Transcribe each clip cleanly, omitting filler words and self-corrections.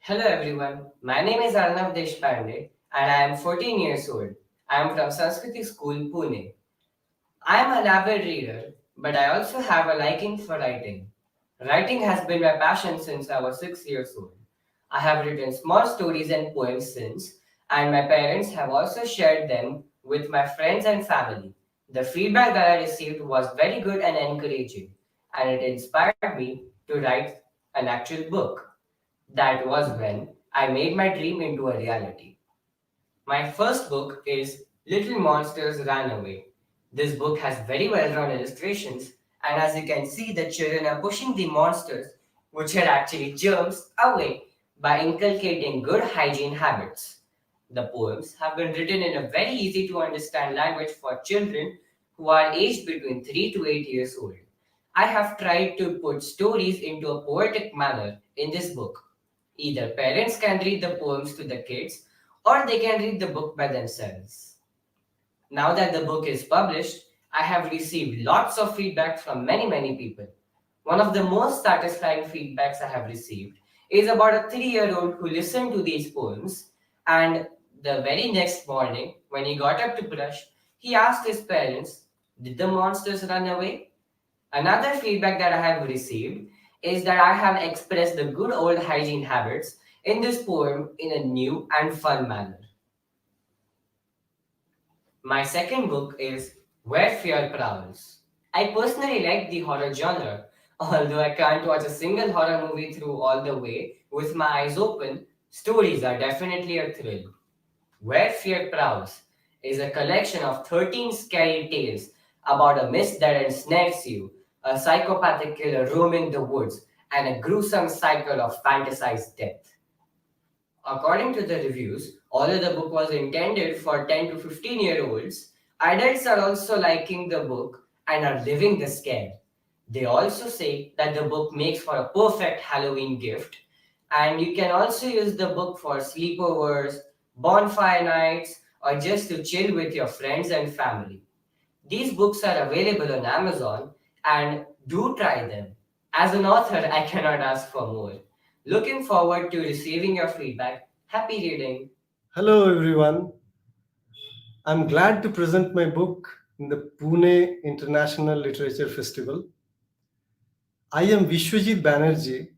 Hello everyone, my name is Arnav Deshpande and I am 14 years old. I am from Sanskriti School, Pune. I am an avid reader, but I also have a liking for writing. Writing has been my passion since I was 6 years old. I have written small stories and poems since, and my parents have also shared them with my friends and family. The feedback that I received was very good and encouraging, and it inspired me to write an actual book. That was when I made my dream into a reality. My first book is Little Monsters Ran Away. This book has very well drawn illustrations, and as you can see, the children are pushing the monsters, which are actually germs, away by inculcating good hygiene habits. The poems have been written in a very easy to understand language for children who are aged between 3 to 8 years old. I have tried to put stories into a poetic manner in this book. Either parents can read the poems to the kids or they can read the book by themselves. Now that the book is published, I have received lots of feedback from many people. One of the most satisfying feedbacks I have received is about a 3-year-old who listened to these poems and the very next morning, when he got up to brush, he asked his parents, "Did the monsters run away?" Another feedback that I have received is that I have expressed the good old hygiene habits in this poem in a new and fun manner. My second book is Where Fear Prowls. I personally like the horror genre, although I can't watch a single horror movie through all the way with my eyes open. Stories are definitely a thrill. Where Fear Prowls is a collection of 13 scary tales about a mist that ensnares you, a psychopathic killer roaming the woods, and a gruesome cycle of fantasized death. According to the reviews, although the book was intended for 10 to 15-year-olds, adults are also liking the book and are living the scare. They also say that the book makes for a perfect Halloween gift, and you can also use the book for sleepovers, bonfire nights, or just to chill with your friends and family. These books are available on Amazon and do try them. As an author, I cannot ask for more. Looking forward to receiving your feedback. Happy reading. Hello everyone. I'm glad to present my book in the Pune International Literature Festival. I am Vishwajit Banerjee,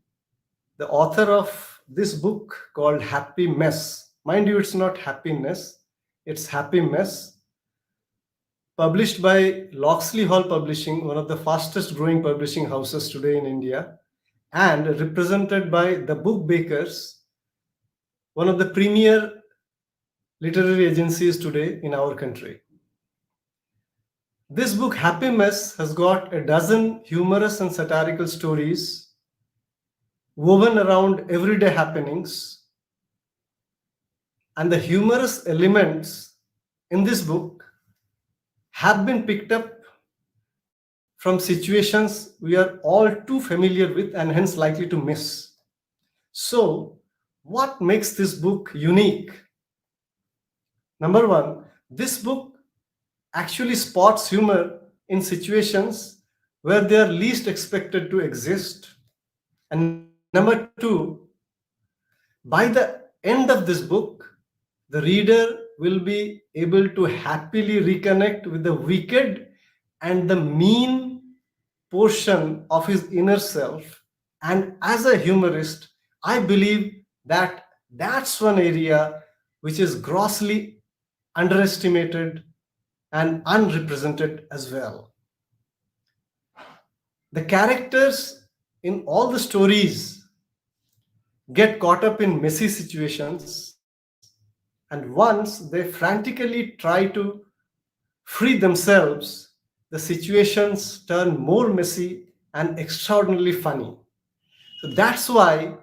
the author of this book called Happy Mess. Mind you, it's not happiness, it's Happy Mess, published by Loxley Hall Publishing, one of the fastest growing publishing houses today in India, and represented by the Book Bakers, one of the premier literary agencies today in our country. This book, Happy Mess, has got a dozen humorous and satirical stories woven around everyday happenings. And the humorous elements in this book have been picked up from situations we are all too familiar with and hence likely to miss. So, what makes this book unique? Number one, this book actually spots humor in situations where they are least expected to exist. And number two, by the end of this book, the reader will be able to happily reconnect with the wicked and the mean portion of his inner self. And as a humorist, I believe that That's one area which is grossly underestimated and unrepresented as well. The characters in all the stories get caught up in messy situations, and once they frantically try to free themselves, the situations turn more messy and extraordinarily funny. So that's why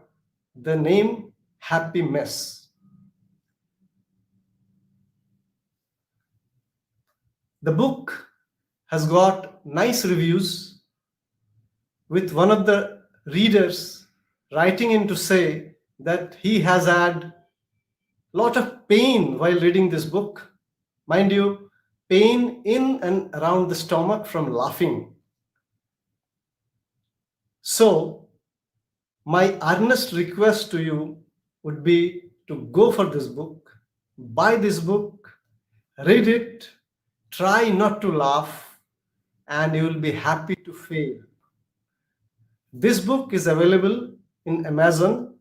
the name Happy Mess. The book has got nice reviews, with one of the readers writing in to say that he has had lot of pain while reading this book. Mind you, pain in and around the stomach from laughing. So, my earnest request to you would be to go for this book, buy this book, read it, try not to laugh, and you will be happy to fail. This book is available in Amazon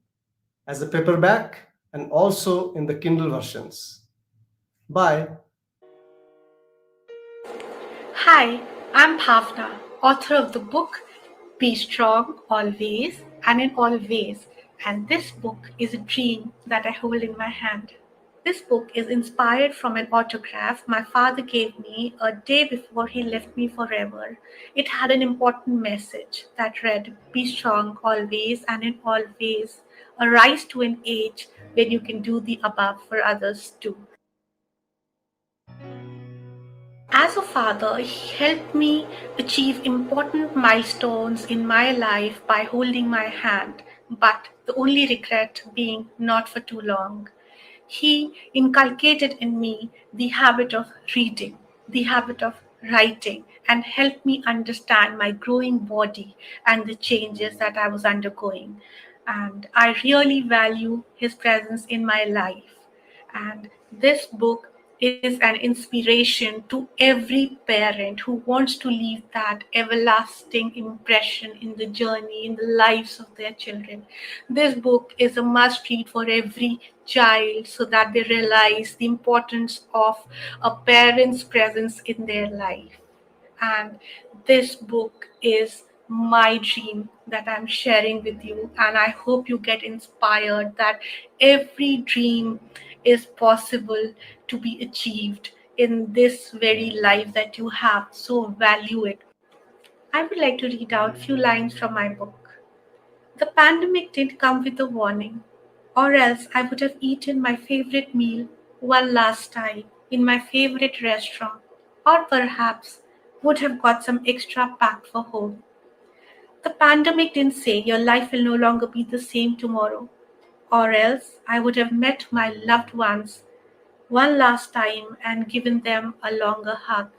as a paperback and also in the Kindle versions. Bye. Hi, I'm Bhavna, author of the book Be Strong Always and in All Ways, and this book is a dream that I hold in my hand. This book is inspired from an autograph my father gave me a day before he left me forever. It had an important message that read, Be strong always and in all ways. Arise to an age when you can do the above for others too. As a father, he helped me achieve important milestones in my life by holding my hand, but the only regret being not for too long. He inculcated in me the habit of reading, the habit of writing, and helped me understand my growing body and the changes that I was undergoing. And I really value his presence in my life. And this book is an inspiration to every parent who wants to leave that everlasting impression in the journey, in the lives of their children. This book is a must read for every child so that they realize the importance of a parent's presence in their life. And this book is my dream that I'm sharing with you. And I hope you get inspired that every dream is possible to be achieved in this very life that you have. So value it. I would like to read out few lines from my book. The pandemic didn't come with a warning, or else I would have eaten my favorite meal one last time in my favorite restaurant, or perhaps would have got some extra packed for home. The pandemic didn't say your life will no longer be the same tomorrow, or else I would have met my loved ones one last time and given them a longer hug.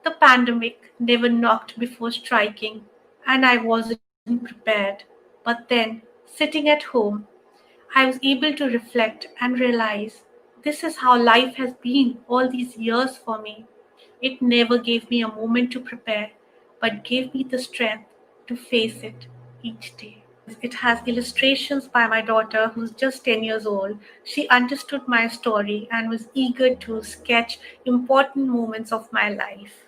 The pandemic never knocked before striking, and I wasn't prepared. But then, sitting at home, I was able to reflect and realize this is how life has been all these years for me. It never gave me a moment to prepare, but gave me the strength to face it each day. It has illustrations by my daughter, who's just 10 years old. She understood my story and was eager to sketch important moments of my life.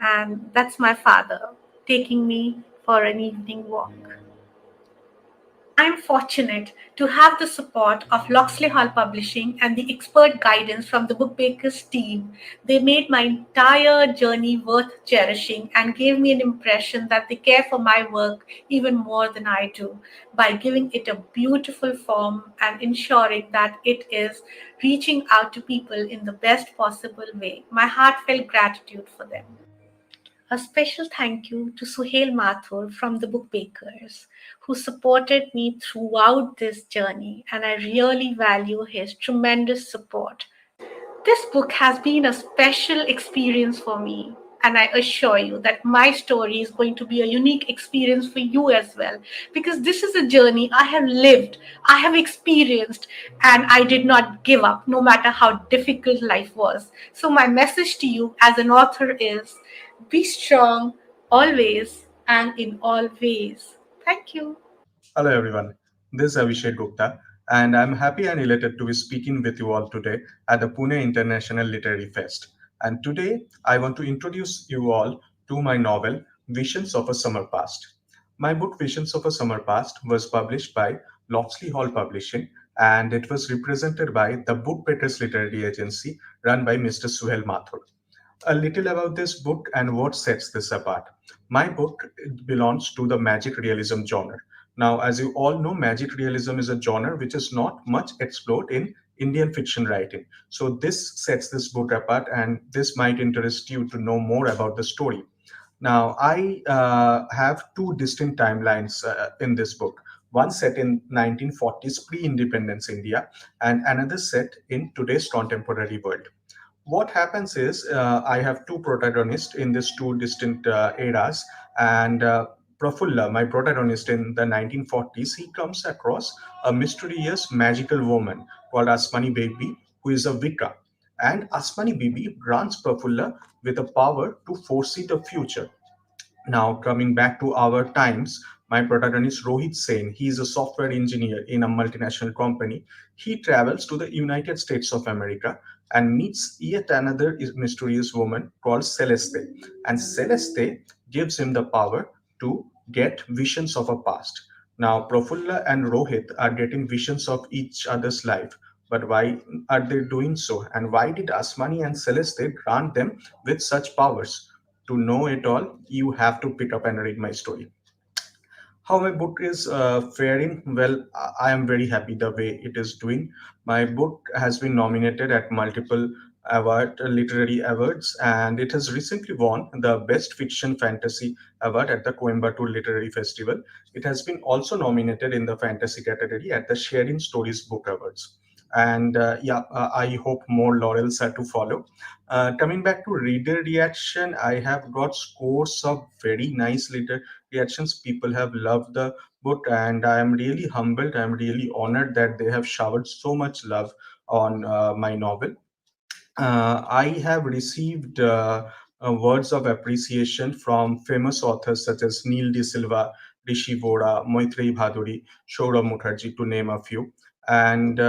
And that's my father taking me for an evening walk. I'm fortunate to have the support of Loxley Hall Publishing and the expert guidance from the Bookmakers team. They made my entire journey worth cherishing and gave me an impression that they care for my work even more than I do by giving it a beautiful form and ensuring that it is reaching out to people in the best possible way. My heartfelt gratitude for them. A special thank you to Suhail Mathur from the Bookmakers, who supported me throughout this journey, and I really value his tremendous support. This book has been a special experience for me, and I assure you that my story is going to be a unique experience for you as well, because this is a journey I have lived, I have experienced, and I did not give up no matter how difficult life was. So, my message to you as an author is be strong always and in all ways. Thank you. Hello, everyone. This is Abhishek Gupta, and I'm happy and elated to be speaking with you all today at the Pune International Literary Fest. And today, I want to introduce you all to my novel, Visions of a Summer Past. My book, Visions of a Summer Past, was published by Locksley Hall Publishing, and it was represented by the Book Betters Literary Agency run by Mr. Suhel Mathur. A little about this book and what sets this apart. My book belongs to the magic realism genre. Now, as you all know, magic realism is a genre which is not much explored in Indian fiction writing. So, this sets this book apart, and this might interest you to know more about the story. Now, I have two distinct timelines in this book. One set in 1940s pre-independence India, and another set in today's contemporary world. What happens is I have two protagonists in these two distinct eras, and Prafulla, my protagonist in the 1940s, he comes across a mysterious magical woman called Asmani Baby, who is a Wicca. And Asmani Bibi grants Prafulla with a power to foresee the future. Now, coming back to our times, my protagonist Rohit Sen, he is a software engineer in a multinational company. He travels to the United States of America and meets yet another mysterious woman called Celeste. And Celeste gives him the power to get visions of a past. Now, Prafulla and Rohit are getting visions of each other's life. But why are they doing so? And why did Asmani and Celeste grant them with such powers? To know it all, you have to pick up and read my story. How my book is faring? Well, I am very happy the way it is doing. My book has been nominated at multiple literary awards, and it has recently won the best fiction fantasy award at the Coimbatore Literary Festival. It has been also nominated in the fantasy category at the Sharing Stories Book Awards. And I hope more laurels are to follow. Coming back to reader reaction, I have got scores of very nice reactions. People have loved the book, and I am really humbled. I am really honored that they have showered so much love on my novel. I have received words of appreciation from famous authors such as Neil De Silva, Rishi Vora, Maitreyi Bhaduri, Saurabh Mukherjee, to name a few. And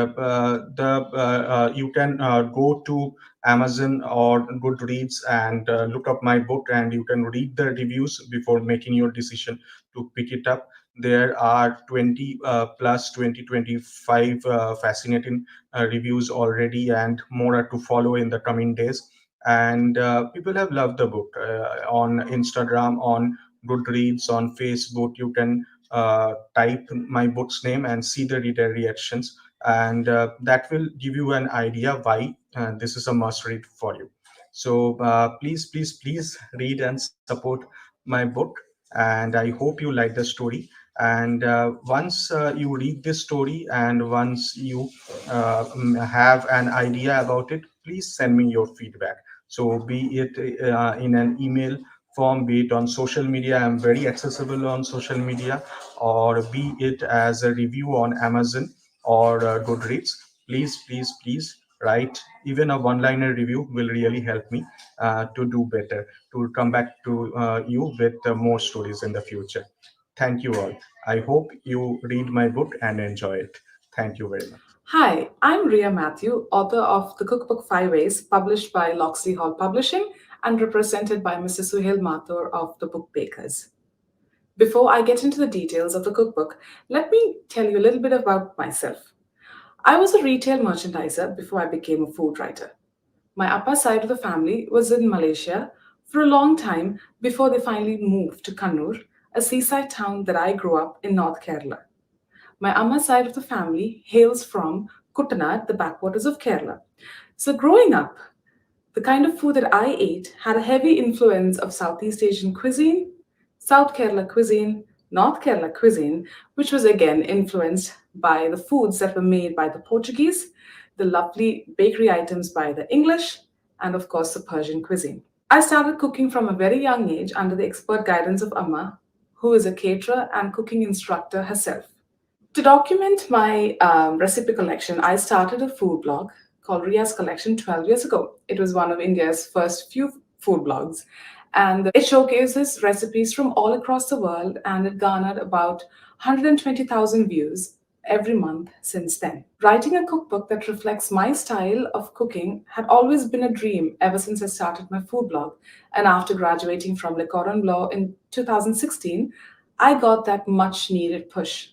you can go to Amazon or Goodreads and look up my book, and you can read the reviews before making your decision to pick it up. There are 20 plus 2025 fascinating reviews already, and more are to follow in the coming days. And people have loved the book on Instagram, on Goodreads, on Facebook. You can type my book's name and see the reader reactions, and that will give you an idea why this is a must read for you. So please, please, please read and support my book, and I hope you like the story. And once you read this story, and once you have an idea about it, please send me your feedback. So be it in an email form, be it on social media, I'm very accessible on social media, or be it as a review on Amazon or Goodreads. Please, please, please write. Even a one-liner review will really help me to do better, to come back to you with more stories in the future. Thank you all. I hope you read my book and enjoy it. Thank you very much. Hi, I'm Ria Matthew, author of The Cookbook Five Ways, published by Locksley Hall Publishing and represented by Mr. Suhail Mathur of The Book Bakers. Before I get into the details of the cookbook, let me tell you a little bit about myself. I was a retail merchandiser before I became a food writer. My upper side of the family was in Malaysia for a long time before they finally moved to Kannur, a seaside town that I grew up in North Kerala. My Amma side of the family hails from Kuttanad, the backwaters of Kerala. So, growing up, the kind of food that I ate had a heavy influence of Southeast Asian cuisine, South Kerala cuisine, North Kerala cuisine, which was again influenced by the foods that were made by the Portuguese, the lovely bakery items by the English, and of course the Persian cuisine. I started cooking from a very young age under the expert guidance of Amma, who is a caterer and cooking instructor herself. To document my recipe collection, I started a food blog called Ria's Collection 12 years ago. It was one of India's first few food blogs. And it showcases recipes from all across the world, and it garnered about 120,000 views every month since then. Writing a cookbook that reflects my style of cooking had always been a dream ever since I started my food blog. And after graduating from Le Cordon Bleu in 2016, I got that much needed push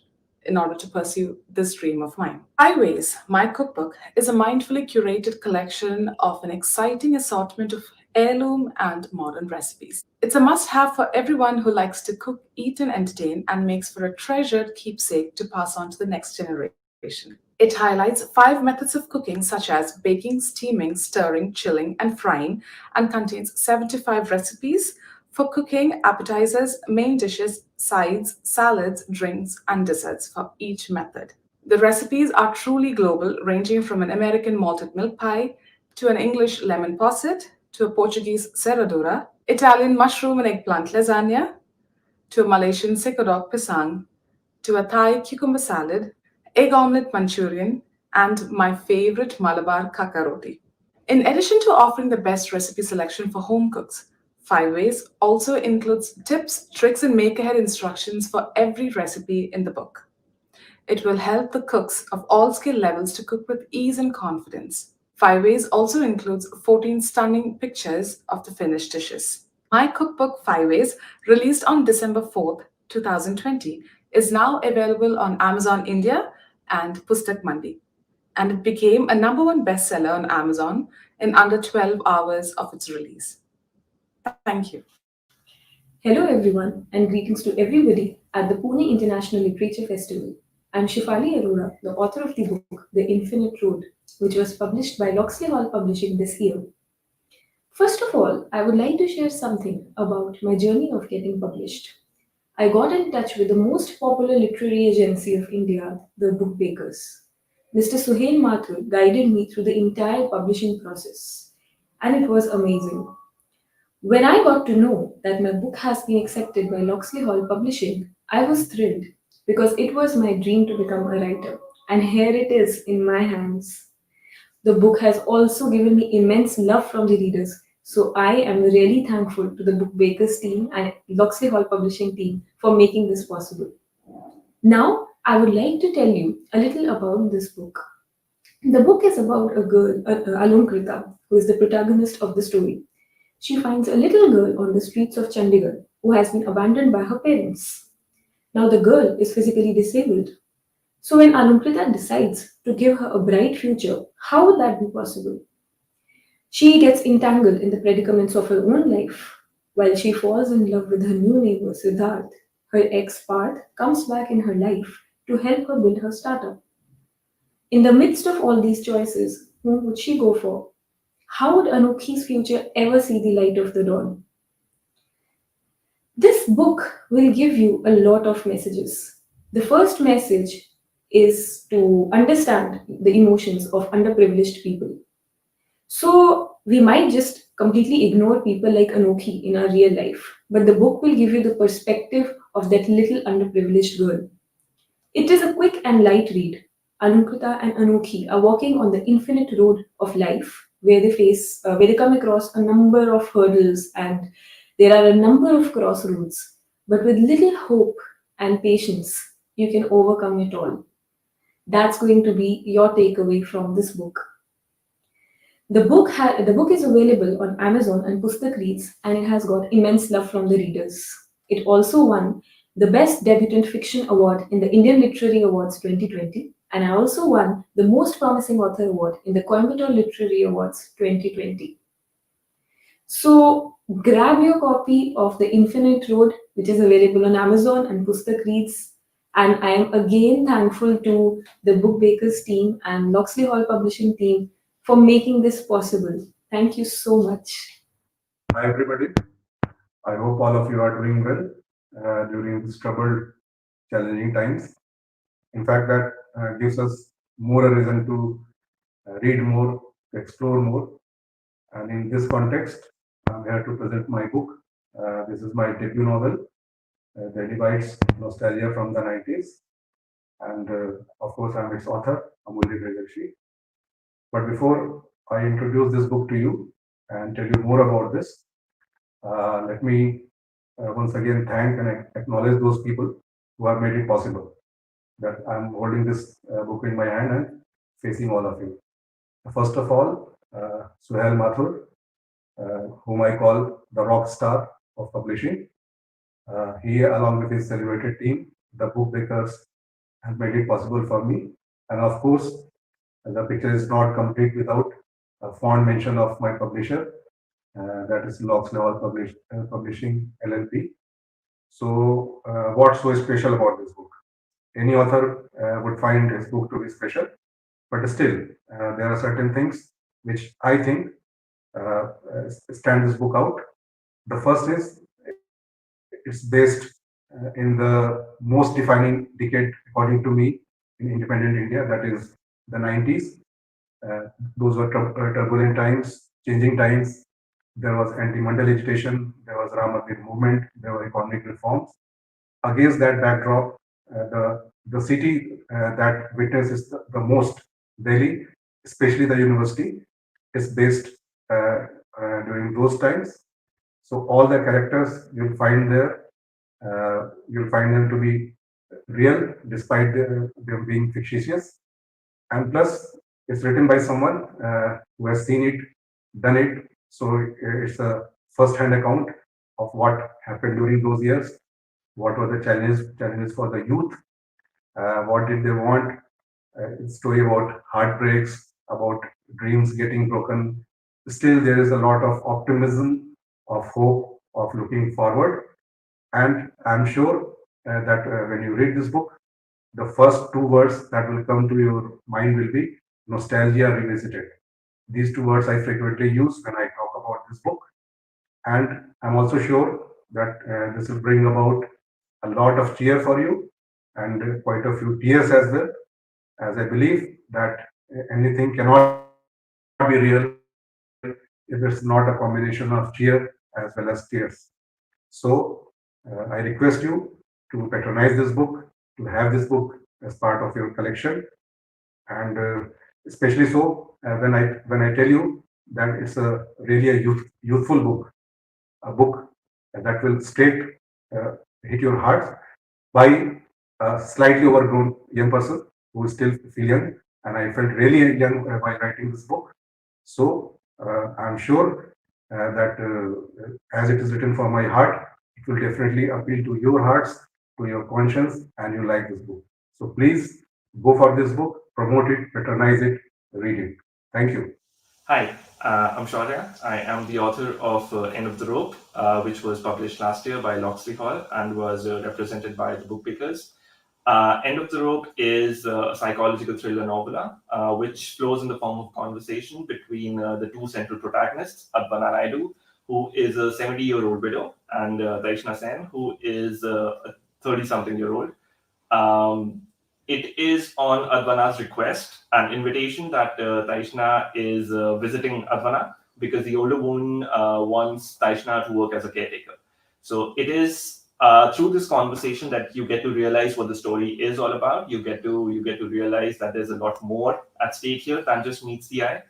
in order to pursue this dream of mine. Highways, my cookbook, is a mindfully curated collection of an exciting assortment of heirloom and modern recipes. It's a must have for everyone who likes to cook, eat, and entertain, and makes for a treasured keepsake to pass on to the next generation. It highlights 5 methods of cooking, such as baking, steaming, stirring, chilling, and frying, and contains 75 recipes for cooking, appetizers, main dishes, sides, salads, drinks, and desserts for each method. The recipes are truly global, ranging from an American malted milk pie to an English lemon posset to a Portuguese serradura, Italian mushroom and eggplant lasagna to a Malaysian sekodok pisang to a Thai cucumber salad, egg omelette Manchurian, and my favorite Malabar kakaroti. In addition to offering the best recipe selection for home cooks, Five Ways also includes tips, tricks, and make ahead instructions for every recipe in the book. It will help the cooks of all skill levels to cook with ease and confidence. Five Ways also includes 14 stunning pictures of the finished dishes. My cookbook, Five Ways, released on December 4th, 2020, is now available on Amazon India and Pustak Mandi, and it became a number one bestseller on Amazon in under 12 hours of its release. Thank you. Hello, everyone, and greetings to everybody at the Pune International Literature Festival. I'm Shifali Arora, the author of the book The Infinite Road, which was published by Loxley Hall Publishing this year. First of all, I would like to share something about my journey of getting published. I got in touch with the most popular literary agency of India, the Book Bakers. Mr. Suhail Mathur guided me through the entire publishing process, and it was amazing. When I got to know that my book has been accepted by Loxley Hall Publishing, I was thrilled because it was my dream to become a writer, and here it is in my hands. The book has also given me immense love from the readers, so I am really thankful to the Book Bakers team and Loxley Hall Publishing team for making this possible. Now, I would like to tell you a little about this book. The book is about a girl, Alunkrita, who is the protagonist of the story. She finds a little girl on the streets of Chandigarh who has been abandoned by her parents. Now, the girl is physically disabled. So, when Alunkrita decides to give her a bright future, how would that be possible? She gets entangled in the predicaments of her own life. While she falls in love with her new neighbor, Siddharth, her ex Parth comes back in her life to help her build her startup. In the midst of all these choices, whom would she go for? How would Anokhi's future ever see the light of the dawn? This book will give you a lot of messages. The first message is to understand the emotions of underprivileged people. So, we might just completely ignore people like Anokhi in our real life, but the book will give you the perspective of that little underprivileged girl. It is a quick and light read. Anukrita and Anokhi are walking on the infinite road of life where they come across a number of hurdles and there are a number of crossroads. But with little hope and patience, you can overcome it all. That's going to be your takeaway from this book. The book is available on Amazon and Pustak Reads, and it has got immense love from the readers. It also won the Best Debutant Fiction Award in the Indian Literary Awards 2020, and I also won the Most Promising Author Award in the Coimbatore Literary Awards 2020. So grab your copy of The Infinite Road, which is available on Amazon and Pustak Reads. And I am again thankful to the Book Bakers team and Loxley Hall Publishing team for making this possible. Thank you so much. Hi, everybody. I hope all of you are doing well during these troubled, challenging times. In fact, that gives us more a reason to read more, explore more. And in this context, I'm here to present my book. This is my debut novel, Daily Bites Nostalgia from the 90s. And of course, I'm its author, Amulya Gregershi. But before I introduce this book to you and tell you more about this, let me once again thank and acknowledge those people who have made it possible. that I'm holding this book in my hand and facing all of you. First of all, Suhail Mathur, whom I call the rock star of publishing. He, along with his celebrated team, the book bakers, have made it possible for me. And of course, the picture is not complete without a fond mention of my publisher, that is Loxley Hall Publishing LLP. So, what's so special about this book? Any author would find his book to be special, but still, there are certain things which I think stand this book out. The first is it's based in the most defining decade, according to me, in independent India, that is the 90s. Uh, those were turbulent times, changing times. There was anti-Mandal agitation, there was Ram Mandir movement, there were economic reforms. Against that backdrop, the city that witnesses the most, Delhi, especially the university, is based during those times. So all the characters you'll find there, you'll find them to be real, despite them being fictitious. And plus, it's written by someone who has seen it, done it. So it's a first-hand account of what happened during those years. What were the challenges for the youth? What did they want? It's a story about heartbreaks, about dreams getting broken. Still, there is a lot of optimism, of hope, of looking forward. And I'm sure that when you read this book, the first two words that will come to your mind will be nostalgia revisited. These two words I frequently use when I talk about this book. And I'm also sure that this will bring about a lot of cheer for you and quite a few tears as well, as I believe that anything cannot be real if it's not a combination of cheer as well as tears. So I request you to patronize this book, to have this book as part of your collection, and especially so when I tell you that it's a really a youthful book, a book that will straight uh, hit your heart by a slightly overgrown young person who still feel young, and I felt really young while writing this book. So I'm sure that as it is written from my heart, it will definitely appeal to your hearts, to your conscience, and you like this book. So please go for this book, promote it, patronize it, read it. Thank you. Hi, I'm Shaurya. I am the author of End of the Rope, which was published last year by Loxley Hall and was represented by the Bookpickers. End of the Rope is a psychological thriller novella, which flows in the form of conversation between the two central protagonists, Advana Naidu, who is a 70-year-old widow, and Daishna Sen, who is a 30-something-year-old. It is on Advana's request, an invitation that Daishna is visiting Advana because the older woman wants Daishna to work as a caretaker. So it is through this conversation that you get to realize what the story is all about. You get to realize that there's a lot more at stake here than just meets the eye.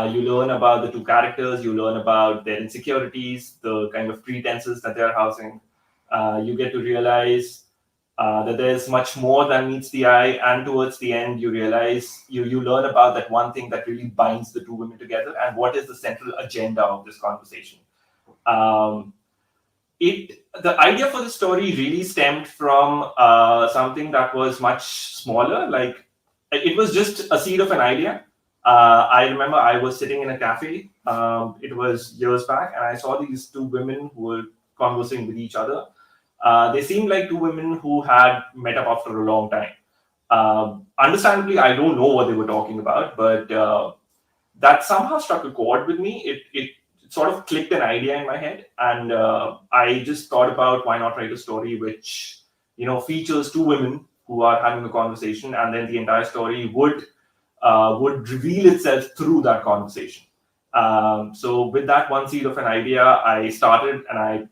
You learn about the two characters. You learn about their insecurities, the kind of pretenses that they're housing. You get to realize that there's much more than meets the eye, and towards the end you realize you learn about that one thing that really binds the two women together and what is the central agenda of this conversation. um, the idea for the story really stemmed from something that was much smaller. Like, it was just a seed of an idea. I remember I was sitting in a cafe, it was years back, and I saw these two women who were conversing with each other. They seemed like two women who had met up after a long time. Understandably, I don't know what they were talking about, but that somehow struck a chord with me. It sort of clicked an idea in my head, and I just thought about why not write a story which features two women who are having a conversation, and then the entire story would reveal itself through that conversation. So with that one seed of an idea, I started and I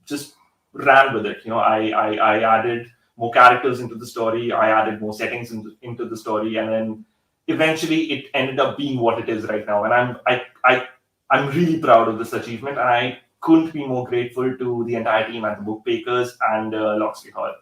just ran with it. I added more characters into the story. I added more settings into the story, and then eventually it ended up being what it is right now. And I'm really proud of this achievement, and I couldn't be more grateful to the entire team at the Bookmakers and Loxley Hall.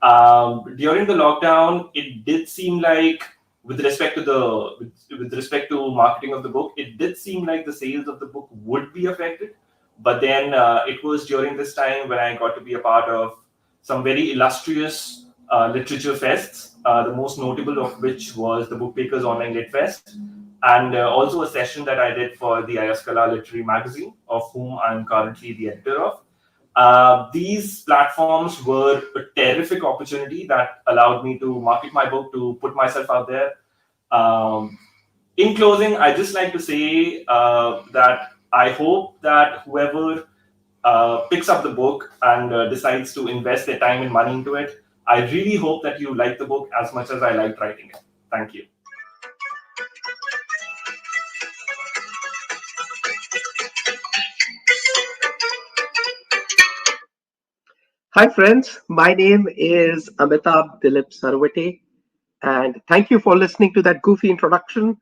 During the lockdown, it did seem like, with respect to with respect to marketing of the book, it did seem like the sales of the book would be affected. But then it was during this time when I got to be a part of some very illustrious literature fests. The most notable of which was the Bookmakers Online Lit Fest, and also a session that I did for the Ayaskala Literary Magazine, of whom I'm currently the editor of. These platforms were a terrific opportunity that allowed me to market my book, to put myself out there. Um, in closing, I just like to say that I hope that whoever picks up the book and decides to invest their time and money into it, I really hope that you like the book as much as I liked writing it. Thank you. Hi, friends. My name is Amitabh Dilip Sarvate, and thank you for listening to that goofy introduction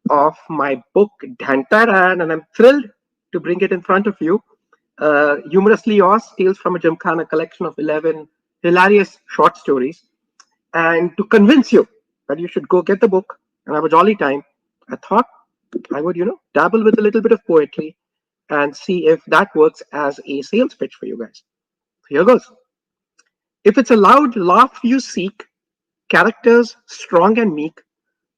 of my book, Dhantaran, and I'm thrilled to bring it in front of you. Humorously Yours, Tales from a Gymkhana collection of 11 hilarious short stories. And to convince you that you should go get the book and have a jolly time, I thought I would, dabble with a little bit of poetry and see if that works as a sales pitch for you guys. So here goes. If it's a loud laugh you seek, characters strong and meek,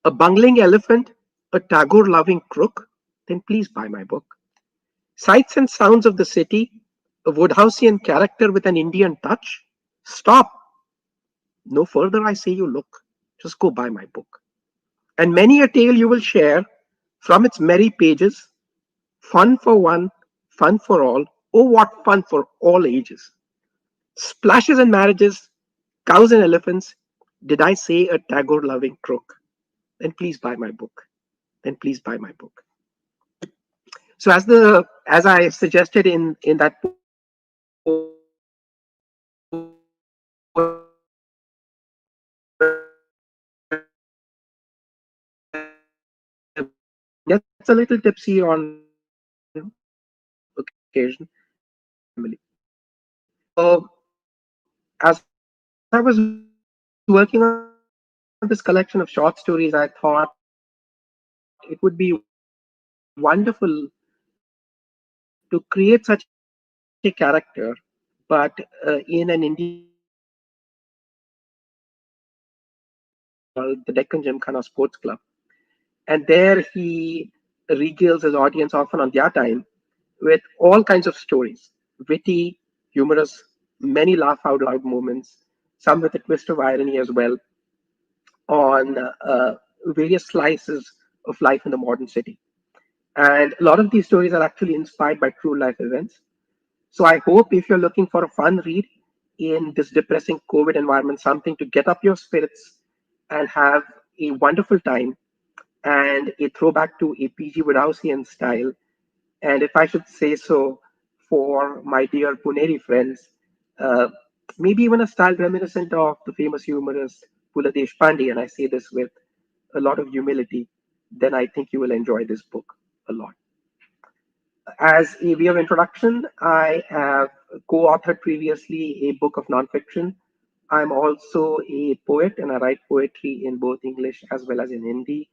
a bungling elephant, a Tagore loving crook, then please buy my book. Sights and sounds of the city, a Woodhouseian character with an Indian touch. Stop. No further I say you look. Just go buy my book. And many a tale you will share from its merry pages. Fun for one, fun for all. Oh, what fun for all ages. Splashes and marriages, cows and elephants. Did I say a Tagore loving crook? Then please buy my book. Then please buy my book. So as I suggested in that poem, gets a little tipsy on occasion, So as I was working on this collection of short stories, I thought it would be wonderful to create such a character, but in an Indian Indian city called the Deccan Gymkhana Sports Club. And there he regales his audience, often on their time, with all kinds of stories, witty, humorous, many laugh out loud moments, some with a twist of irony as well, on various slices of life in the modern city. And a lot of these stories are actually inspired by true life events. So I hope if you're looking for a fun read in this depressing COVID environment, something to get up your spirits and have a wonderful time, and a throwback to a PG Woodhouseian style. And if I should say so, for my dear Puneri friends, uh, maybe even a style reminiscent of the famous humorist Pula Deshpande, and I say this with a lot of humility, then I think you will enjoy this book a lot. As a way of introduction, I have co authored previously a book of nonfiction. I'm also a poet and I write poetry in both English as well as in Hindi.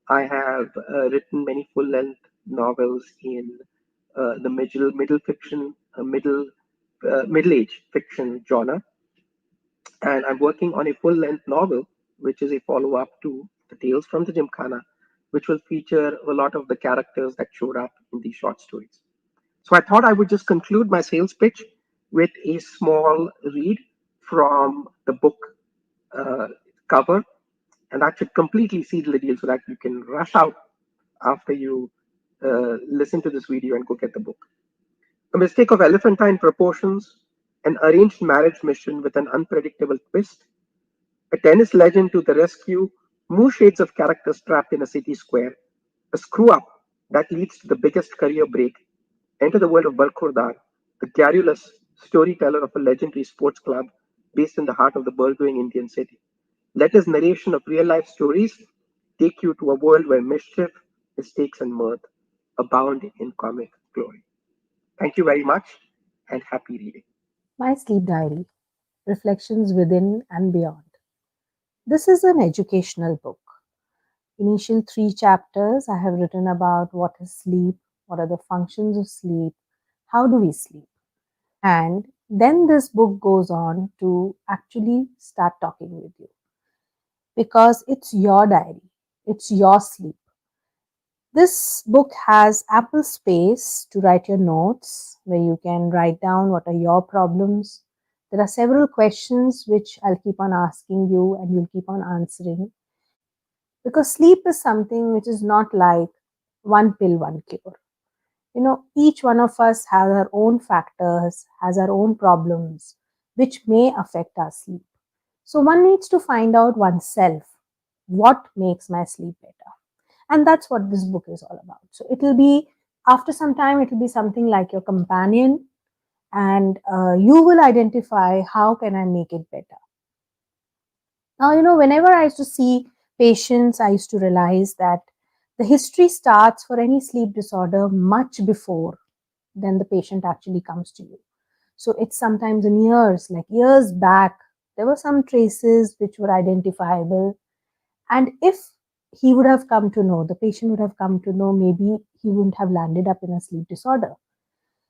I have written many full length novels in the middle fiction, middle age fiction genre, and I'm working on a full length novel, which is a follow up to The Tales from the Gymkhana, which will feature a lot of the characters that showed up in these short stories. So I thought I would just conclude my sales pitch with a small read from the book uh, cover, and that should completely seal the deal so that you can rush out after you listen to this video and go get the book. A mistake of elephantine proportions, an arranged marriage mission with an unpredictable twist, a tennis legend to the rescue, more shades of characters trapped in a city square, a screw up that leads to the biggest career break. Enter the world of Balkhordar, the garrulous storyteller of a legendary sports club based in the heart of the burgeoning Indian city. Let his narration of real life stories take you to a world where mischief, mistakes, and mirth abound in comic glory. Thank you very much and happy reading. My sleep diary. Reflections Within and Beyond. This is an educational book. Initial 3 chapters I have written about what is sleep, what are the functions of sleep, how do we sleep. And then this book goes on to actually start talking with you because it's your diary, it's your sleep. This book has ample space to write your notes where you can write down what are your problems. There are several questions which I'll keep on asking you and you'll keep on answering because sleep is something which is not like one pill, one cure. Each one of us has our own factors, has our own problems which may affect our sleep. So one needs to find out oneself what makes my sleep better. And that's what this book is all about. So it will be, after some time, it will be something like your companion, and you will identify how can I make it better. Now, whenever I used to see patients, I used to realize that the history starts for any sleep disorder much before then the patient actually comes to you. So it's sometimes in years, like years back, there were some traces which were identifiable. And if he would have come to know, the patient would have come to know, maybe he wouldn't have landed up in a sleep disorder.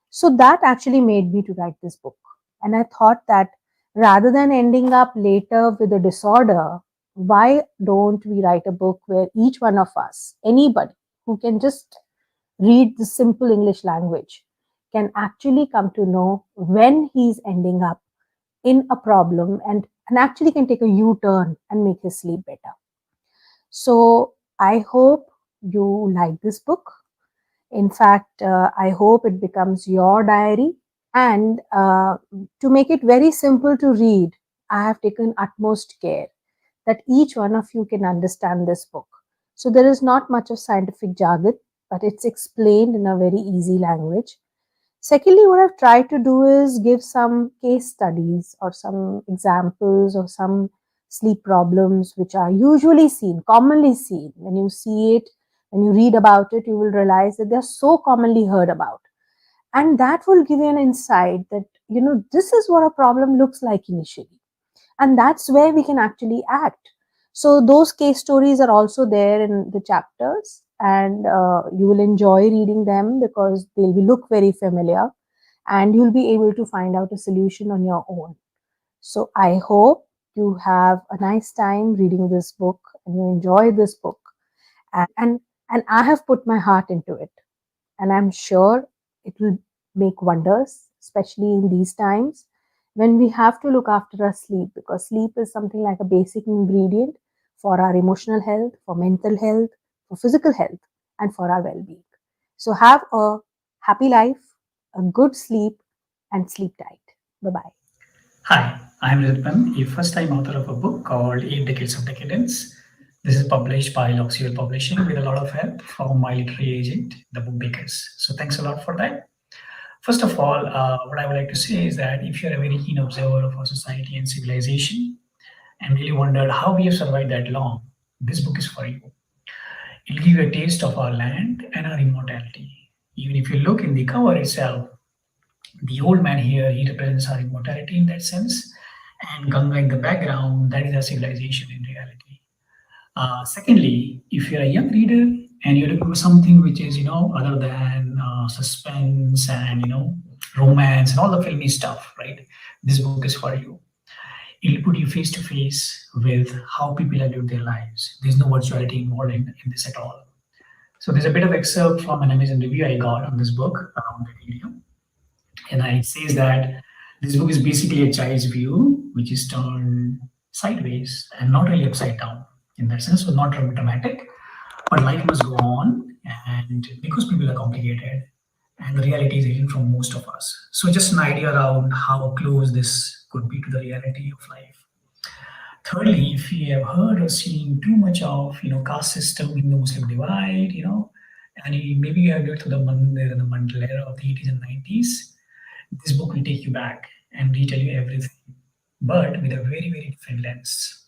So that actually made me to write this book. And I thought that rather than ending up later with a disorder, why don't we write a book where each one of us, anybody who can just read the simple English language, can actually come to know when he's ending up in a problem and actually can take a U-turn and make his sleep better. So I hope you like this book. In fact, I hope it becomes your diary. And to make it very simple to read, I have taken utmost care that each one of you can understand this book. So there is not much of scientific jargon, but it's explained in a very easy language. Secondly, what I've tried to do is give some case studies or some examples of some sleep problems which are usually seen, commonly seen. When you see it, when you read about it, you will realize that they're so commonly heard about. And that will give you an insight that, this is what a problem looks like initially. And that's where we can actually act. So those case stories are also there in the chapters, and you will enjoy reading them because they'll look very familiar, and you'll be able to find out a solution on your own. So I hope you have a nice time reading this book and you enjoy this book. And I have put my heart into it, and I'm sure it will make wonders, especially in these times when we have to look after our sleep, because sleep is something like a basic ingredient for our emotional health, for mental health, for physical health, and for our well-being. So have a happy life, a good sleep, and sleep tight. Bye-bye. Hi, I'm Ridwan, a first-time author of a book called 8 Decades of Decadence. This is published by Loxiel Publishing with a lot of help from my literary agent, the Book Bakers. So thanks a lot for that. First of all, what I would like to say is that if you're a very keen observer of our society and civilization and really wondered how we have survived that long, this book is for you. It'll give you a taste of our land and our immortality. Even if you look in the cover itself, the old man here, he represents our immortality in that sense, and Ganga in the background, that is our civilization in reality. Secondly, if you're a young reader and you're looking for something which is, other than suspense and, romance and all the filmy stuff, right? This book is for you. It'll put you face to face with how people have lived their lives. There's no virtuality involved in this at all. So there's a bit of excerpt from an Amazon review I got on this book around the video. And it says that this book is basically a child's view, which is turned sideways and not really upside down in that sense, so not dramatic. But life must go on, and because people are complicated, and the reality is hidden from most of us. So just an idea around how close this could be to the reality of life. Thirdly, if you have heard or seen too much of caste system in the Muslim divide, and maybe you have lived through the Mandir and the Mandal era of the 80s and 90s, this book will take you back and retell you everything, but with a very, very different lens.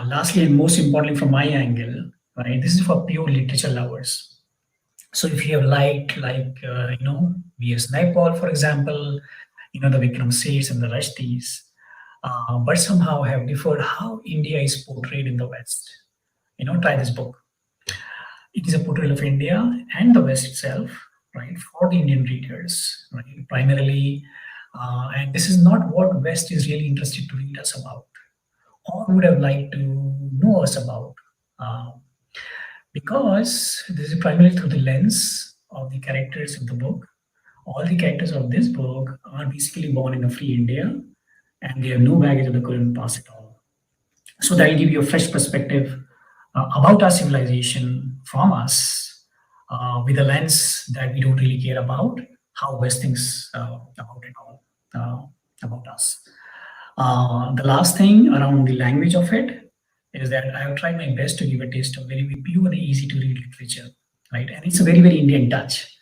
Lastly, and most importantly from my angle, right, this is for pure literature lovers. So if you have liked, V.S. Naipaul, for example, the Vikram Seths and the Rashtis, but somehow have differed how India is portrayed in the West. Try this book. It is a portrayal of India and the West itself, right, for the Indian readers, right, primarily. And this is not what West is really interested to read us about or would have liked to know us about. Uh, because this is primarily through the lens of the characters of the book. All the characters of this book are basically born in a free India and they have no baggage of the current past at all. So that will give you a fresh perspective about our civilization from us with a lens that we don't really care about how West thinks about it all, about us. The last thing around the language of it is that I have tried my best to give a taste of very pure and easy to read literature, right? And it's a very Indian touch.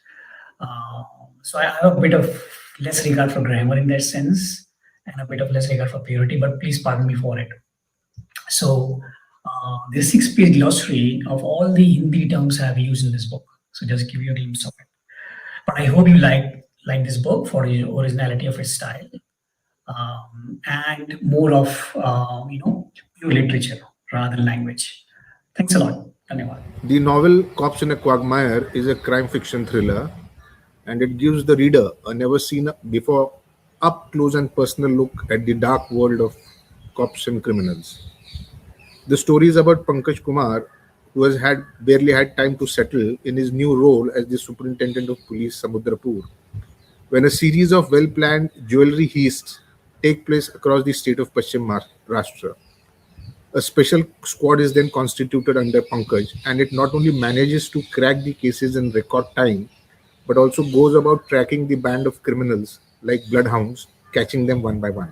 Uh, so I have a bit of less regard for grammar in that sense and a bit of less regard for purity, but please pardon me for it. So there's 6-page glossary of all the Hindi terms I have used in this book. So just give you a glimpse of it. But I hope you like this book for the originality of its style and more of pure literature rather than language. Thanks a lot. Dhanyawad. The novel Cops in a Quagmire is a crime fiction thriller, and it gives the reader a never seen before up close and personal look at the dark world of cops and criminals. The story is about Pankaj Kumar, who has had barely had time to settle in his new role as the Superintendent of Police Samudrapur, when a series of well-planned jewelry heists take place across the state of Paschim Maharashtra. A special squad is then constituted under Pankaj, and it not only manages to crack the cases in record time, but also goes about tracking the band of criminals like bloodhounds, catching them one by one.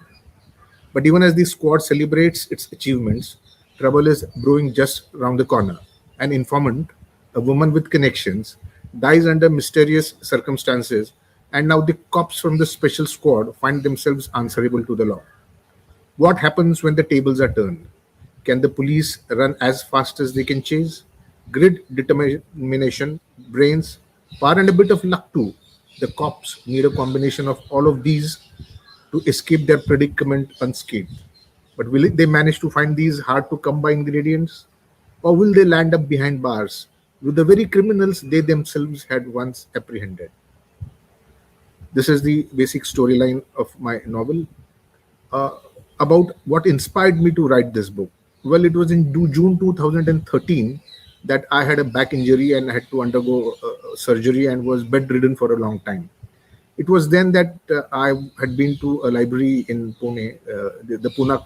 But even as the squad celebrates its achievements, trouble is brewing just round the corner. An informant, a woman with connections, dies under mysterious circumstances, and now the cops from the special squad find themselves answerable to the law. What happens when the tables are turned? Can the police run as fast as they can chase? Grit, determination, brains, power, and a bit of luck too. The cops need a combination of all of these to escape their predicament unscathed. But will they manage to find these hard to come by ingredients? Or will they land up behind bars with the very criminals they themselves had once apprehended? This is the basic storyline of my novel. uh, about what inspired me to write this book. Well, it was in June 2013 that I had a back injury and had to undergo surgery and was bedridden for a long time. It was then that I had been to a library in Pune, the Pune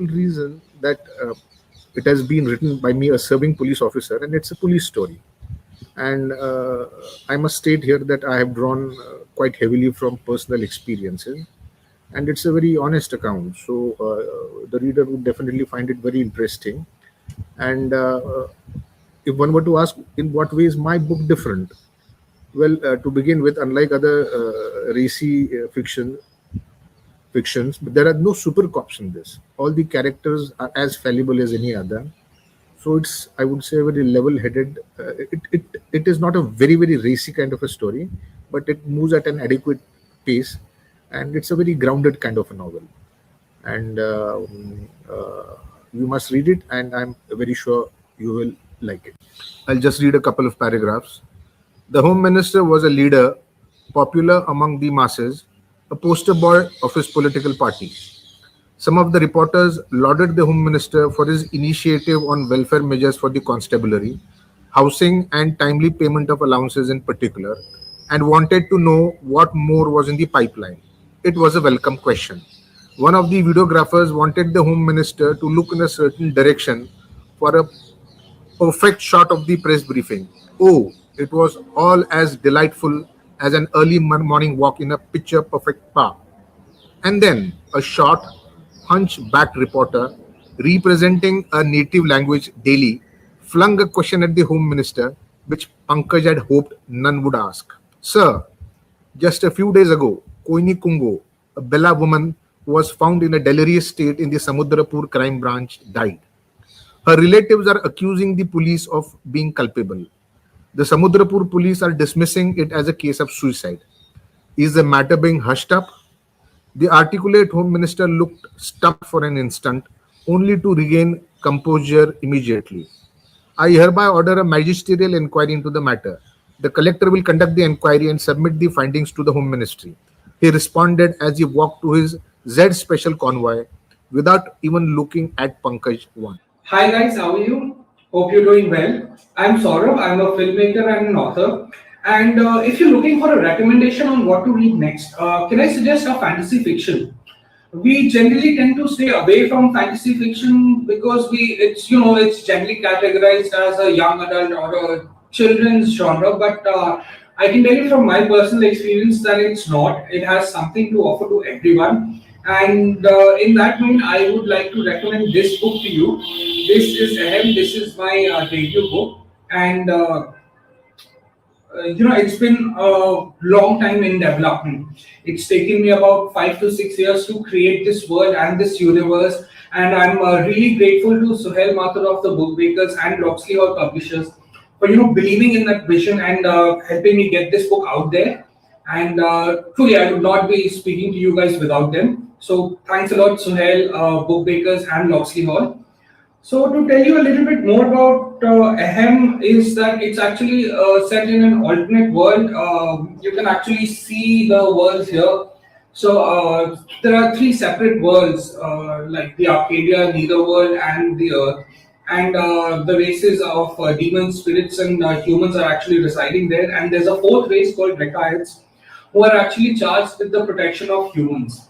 reason that it has been written by me, a serving police officer, and it's a police story. And I must state here that I have drawn quite heavily from personal experiences, and it's a very honest account. So the reader would definitely find it very interesting. And if one were to ask, in what way is my book different? Well, to begin with, unlike other racy fictions, but there are no super cops in this. All the characters are as fallible as any other. So it's, I would say, a very level-headed. It is not a very racy kind of a story, but it moves at an adequate pace, and it's a very grounded kind of a novel. And you must read it, and I'm very sure you will like it. I'll just read a couple of paragraphs. The Home Minister was a leader, popular among the masses, a poster boy of his political party. Some of the reporters lauded the Home Minister for his initiative on welfare measures for the constabulary, housing and timely payment of allowances in particular, and wanted to know what more was in the pipeline. It was a welcome question. One of the videographers wanted the Home Minister to look in a certain direction for a perfect shot of the press briefing. Oh, it was all as delightful as an early morning walk in a picture perfect park. And then a short, hunchbacked reporter representing a native language daily flung a question at the Home Minister which Pankaj had hoped none would ask. Sir, just a few days ago, Koini Kungo, a Bella woman who was found in a delirious state in the Samudrapur crime branch, died. Her relatives are accusing the police of being culpable. The Samudrapur police are dismissing it as a case of suicide. Is the matter being hushed up? The articulate Home Minister looked stumped for an instant, only to regain composure immediately. I hereby order a magisterial inquiry into the matter. The collector will conduct the inquiry and submit the findings to the Home Ministry. He responded as he walked to his Z special convoy without even looking at Pankaj once. Hi guys, how are you? Hope you're doing well. I'm Saurabh, I'm a filmmaker and an author. And if you're looking for a recommendation on what to read next, can I suggest a fantasy fiction? We generally tend to stay away from fantasy fiction because it's generally categorized as a young adult or a children's genre. But I can tell you from my personal experience that it's not. It has something to offer to everyone. And in that vein, I would like to recommend this book to you. This is Ahem. This is my debut book, and it's been a long time in development. It's taken me about 5 to 6 years to create this world and this universe, and I'm really grateful to Suhail Mathur of the Book Bakers and Loxley Hall Publishers for believing in that vision and helping me get this book out there. And truly, I would not be speaking to you guys without them. So thanks a lot, Suhail, Book Bakers, and Loxley Hall. So to tell you a little bit more about Ahem is that it's actually set in an alternate world. You can actually see the worlds here. So there are three separate worlds, like the Arcadia, Netherworld, and the Earth. And the races of demons, spirits, and humans are actually residing there. And there's a fourth race called Rekaites, who are actually charged with the protection of humans.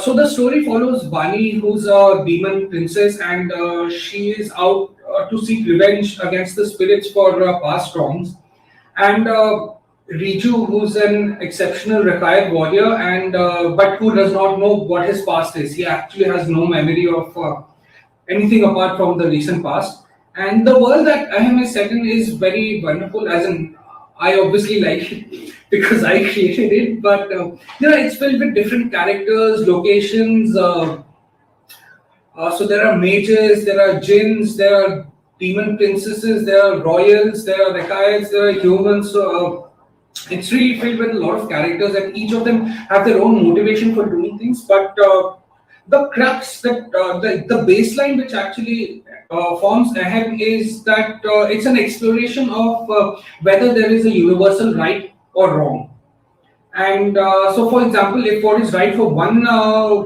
So the story follows Bani, who's a demon princess, and she is out to seek revenge against the spirits for past wrongs. And Riju, who's an exceptional retired warrior, and but who does not know what his past is. He actually has no memory of anything apart from the recent past. And the world that Ahem is set in is very wonderful, as in I obviously like it because I created it, but it's filled with different characters, locations. So there are mages, there are jinns, there are demon princesses, there are royals, there are Rekaites, there are humans. So it's really filled with a lot of characters, and each of them have their own motivation for doing things. But the crux, that the baseline which actually forms Ahem is that it's an exploration of whether there is a universal right or wrong. And so, for example, if what is right for one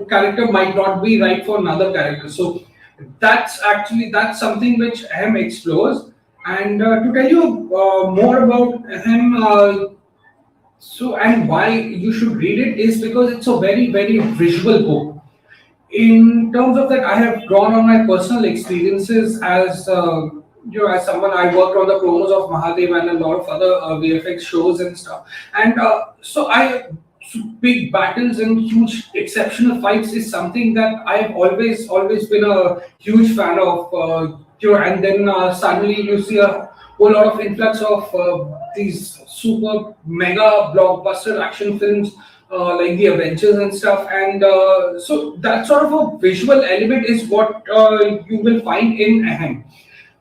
character might not be right for another character. So that's something which Ahem explores. And to tell you more about Ahem, and why you should read it is because it's a very visual book. in terms of that, I have drawn on my personal experiences as as someone I worked on the promos of Mahadev and a lot of other VFX shows and stuff, and big battles and huge exceptional fights is something that I've always been a huge fan of. And then suddenly you see a whole lot of influx of these super mega blockbuster action films like the Avengers and stuff. And so that sort of a visual element is what you will find in Ahem.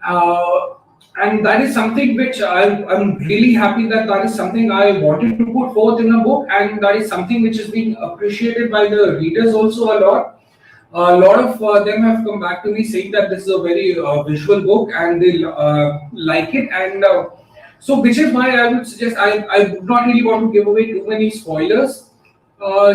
Uh, and that is something which I'm really happy that that is something I wanted to put forth in a book, and that is something which is being appreciated by the readers also a lot. A lot of them have come back to me saying that this is a very visual book and they like it. And so, which is why I would suggest I would not really want to give away too many spoilers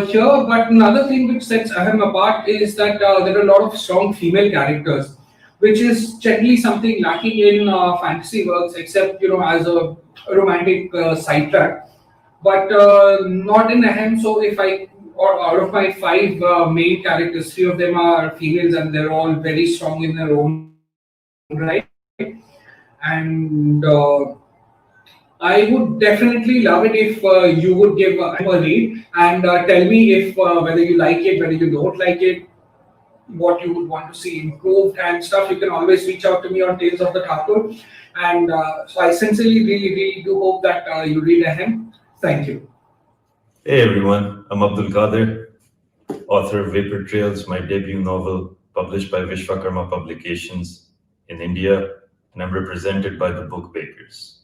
here. But another thing which sets Ahem apart is that there are a lot of strong female characters, which is generally something lacking in fantasy works, except as a romantic sidetrack, but not in Ahem. So if I or out of my five main characters, three of them are females, and they're all very strong in their own right. And I would definitely love it if you would give a read and tell me if whether you like it, whether you don't like it, what you would want to see improved and stuff. You can always reach out to me on Tales of the Thakur. And so I sincerely, really do hope that you read Ahem. Thank you. Hey everyone, I'm Abdul Qadir, author of Vapor Trails, my debut novel published by Vishwakarma Publications in India, and I'm represented by the Book Bakers.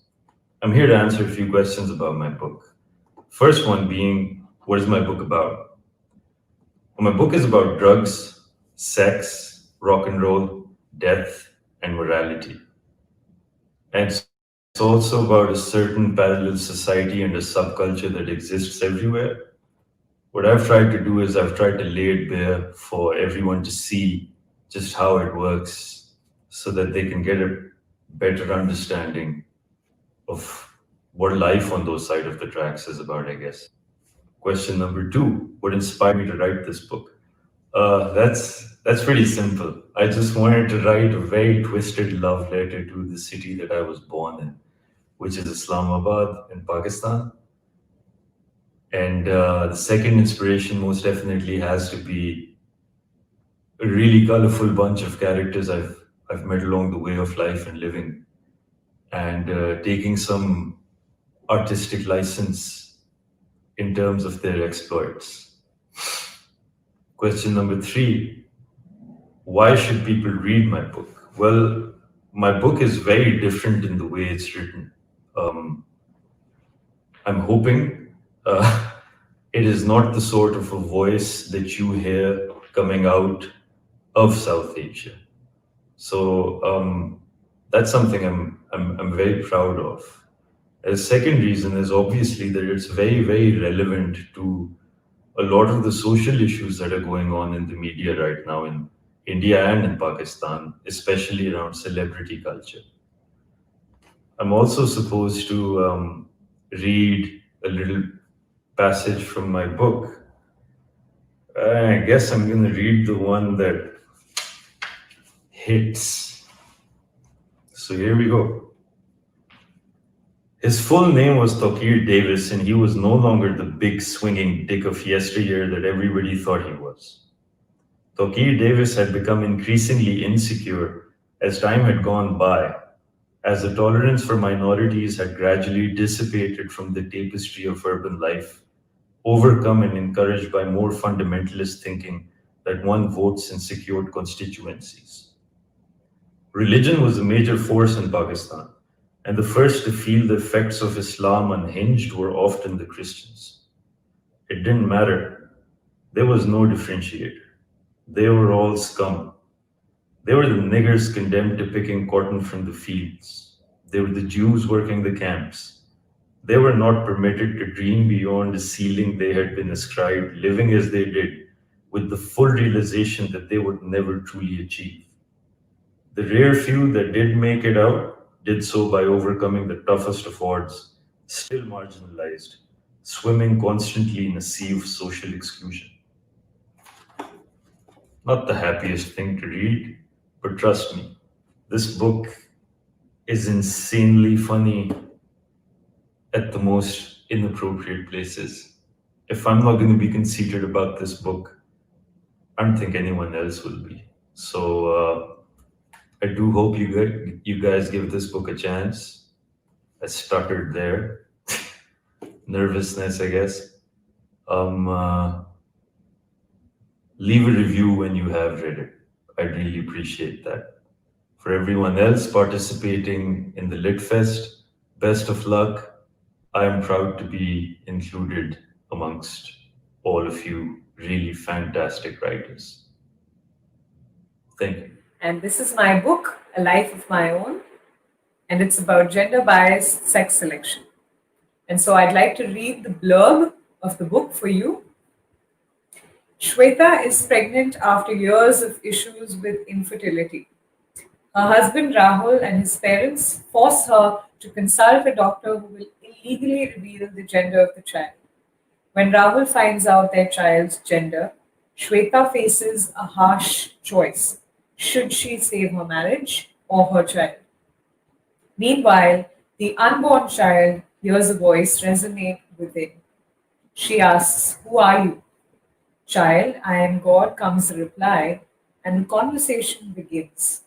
I'm here to answer a few questions about my book. First one being, what is my book about? Well, my book is about drugs, sex, rock and roll, death, and morality. And it's also about a certain parallel society and a subculture that exists everywhere. What I've tried to do is I've tried to lay it bare for everyone to see just how it works so that they can get a better understanding of what life on those side of the tracks is about, I guess. Question number two, what inspired me to write this book? That's pretty simple. I just wanted to write a very twisted love letter to the city that I was born in, which is Islamabad in Pakistan. And the second inspiration most definitely has to be a really colorful bunch of characters I've met along the way of life and living, and taking some artistic license in terms of their exploits. Question number three, why should people read my book? Well, my book is very different in the way it's written. I'm hoping it is not the sort of a voice that you hear coming out of South Asia. So that's something I'm very proud of. A second reason is obviously that it's very, very relevant to a lot of the social issues that are going on in the media right now in India and in Pakistan, especially around celebrity culture. I'm also supposed to read a little passage from my book. I guess I'm going to read the one that hits. So here we go. His full name was Tokir Davis, and he was no longer the big swinging dick of yesteryear that everybody thought he was. Tokir Davis had become increasingly insecure as time had gone by, as the tolerance for minorities had gradually dissipated from the tapestry of urban life, overcome and encouraged by more fundamentalist thinking that one votes in secured constituencies. Religion was a major force in Pakistan, and the first to feel the effects of Islam unhinged were often the Christians. It didn't matter. There was no differentiator. They were all scum. They were the niggers condemned to picking cotton from the fields. They were the Jews working the camps. They were not permitted to dream beyond the ceiling they had been ascribed, living as they did, with the full realization that they would never truly achieve. The rare few that did make it out did so by overcoming the toughest of odds, still marginalized, swimming constantly in a sea of social exclusion. not the happiest thing to read, but trust me, this book is insanely funny at the most inappropriate places. If I'm not going to be conceited about this book, I don't think anyone else will be. So I do hope you guys give this book a chance. I stuttered there. Nervousness, I guess. Leave a review when you have read it. I'd really appreciate that. For everyone else participating in the Lit Fest, best of luck. I am proud to be included amongst all of you really fantastic writers. Thank you. And this is my book, A Life of My Own, and it's about gender biased sex selection. And so I'd like to read the blurb of the book for you. Shweta is pregnant after years of issues with infertility. Her husband Rahul and his parents force her to consult a doctor who will illegally reveal the gender of the child. When Rahul finds out their child's gender, Shweta faces a harsh choice. Should she save her marriage or her child? Meanwhile, the unborn child hears a voice resonate within. She asks, "Who are you?" "Child, I am God," comes the reply, and the conversation begins.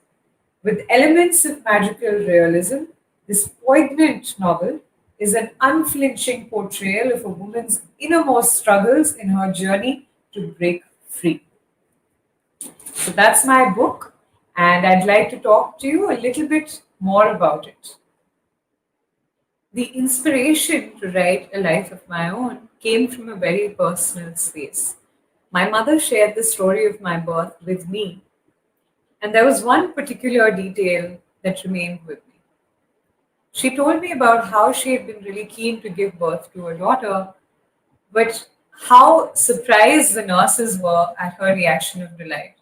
With elements of magical realism, this poignant novel is an unflinching portrayal of a woman's innermost struggles in her journey to break free. So that's my book, and I'd like to talk to you a little bit more about it. The inspiration to write A Life of My Own came from a very personal space. My mother shared the story of my birth with me, and there was one particular detail that remained with me. She told me about how she had been really keen to give birth to a daughter, but how surprised the nurses were at her reaction of delight,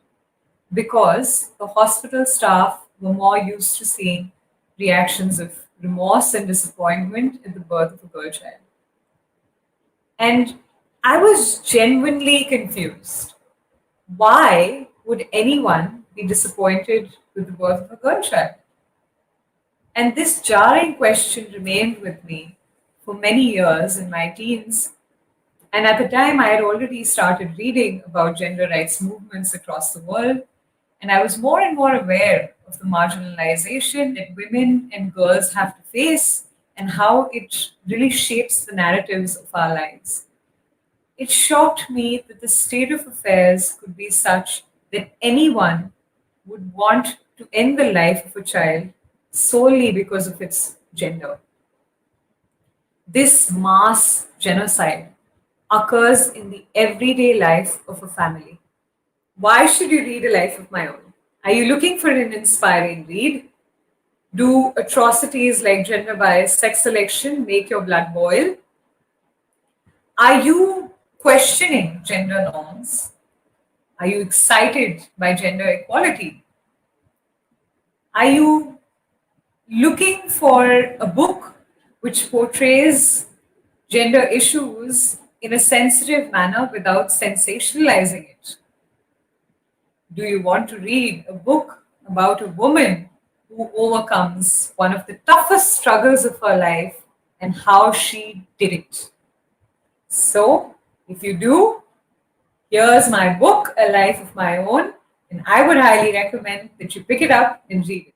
because the hospital staff were more used to seeing reactions of remorse and disappointment at the birth of a girl child. And I was genuinely confused. Why would anyone be disappointed with the birth of a girl child? And this jarring question remained with me for many years in my teens. And at the time, I had already started reading about gender rights movements across the world. And I was more and more aware of the marginalization that women and girls have to face and how it really shapes the narratives of our lives. It shocked me that the state of affairs could be such that anyone would want to end the life of a child solely because of its gender. This mass genocide occurs in the everyday life of a family. Why should you read A Life of My Own? Are you looking for an inspiring read? Do atrocities like gender bias sex selection make your blood boil? Are you questioning gender norms? Are you excited by gender equality? Are you looking for a book which portrays gender issues in a sensitive manner without sensationalizing it? Do you want to read a book about a woman who overcomes one of the toughest struggles of her life and how she did it? So, if you do, here's my book, A Life of My Own, and I would highly recommend that you pick it up and read it.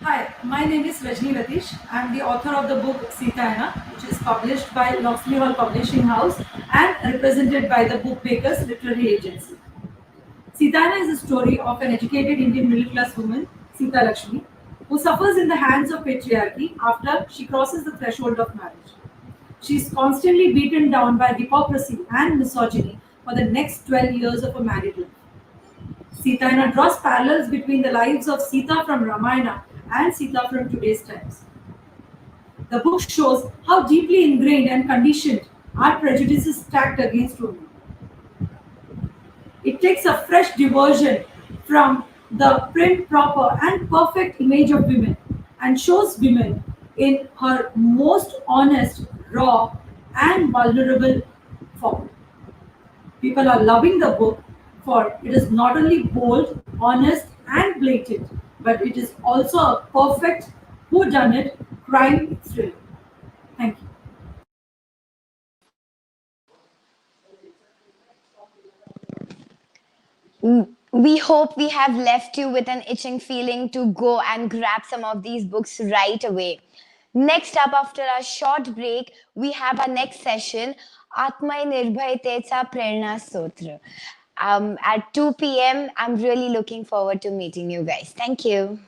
Hi, my name is Rajni Latish. I am the author of the book Sitana, which is published by Locksley Hall Publishing House and represented by the Bookmakers Literary Agency. Sitana is a story of an educated Indian middle-class woman, Sita Lakshmi, who suffers in the hands of patriarchy after she crosses the threshold of marriage. She is constantly beaten down by hypocrisy and misogyny for the next 12 years of her married life. Sitana draws parallels between the lives of Sita from Ramayana and Sita from today's times. The book shows how deeply ingrained and conditioned are prejudices stacked against women. It takes a fresh diversion from the prim, proper, and perfect image of women and shows women in her most honest, raw, and vulnerable form. People are loving the book for it is not only bold, honest, and blatant, but it is also a perfect whodunit crime thriller. Thank you. We hope we have left you with an itching feeling to go and grab some of these books right away. Next up, after a short break, we have our next session, Atmai Nirbhaitecha Prerna Sotra. At 2 p.m. I'm really looking forward to meeting you guys. Thank you.